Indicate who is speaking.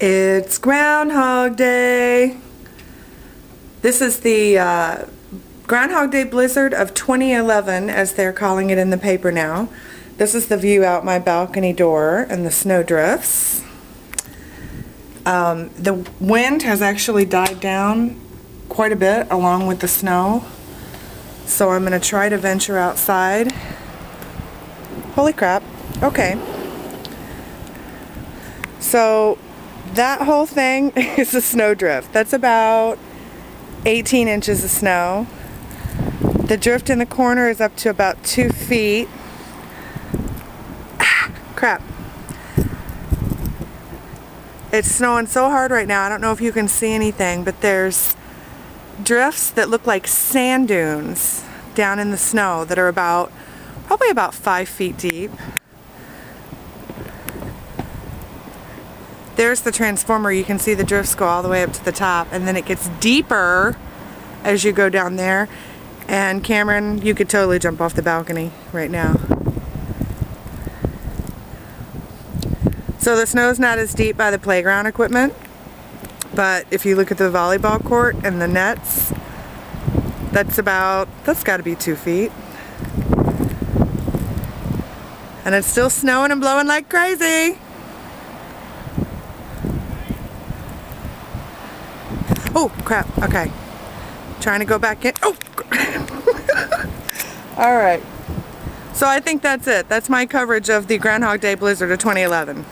Speaker 1: It's Groundhog Day. This is the Groundhog Day blizzard of 2011, as they're calling it in the paper now. This is the view out my balcony door and the snow drifts. The wind has actually died down quite a bit along with the snow. So I'm going to try to venture outside. Holy crap. Okay. So that whole thing is a snowdrift. That's about 18 inches of snow. The drift in the corner is up to about 2 feet. Ah, crap. It's snowing so hard right now, I don't know if you can see anything, but there's drifts that look like sand dunes down in the snow that are probably about 5 feet deep. There's the transformer. You can see the drifts go all the way up to the top, and then it gets deeper as you go down there. And Cameron, you could totally jump off the balcony right now. So the snow's not as deep by the playground equipment, but if you look at the volleyball court and the nets, that's got to be 2 feet. And it's still snowing and blowing like crazy. Oh crap, okay. Trying to go back in. Oh! Alright. So I think that's it. That's my coverage of the Groundhog Day blizzard of 2011.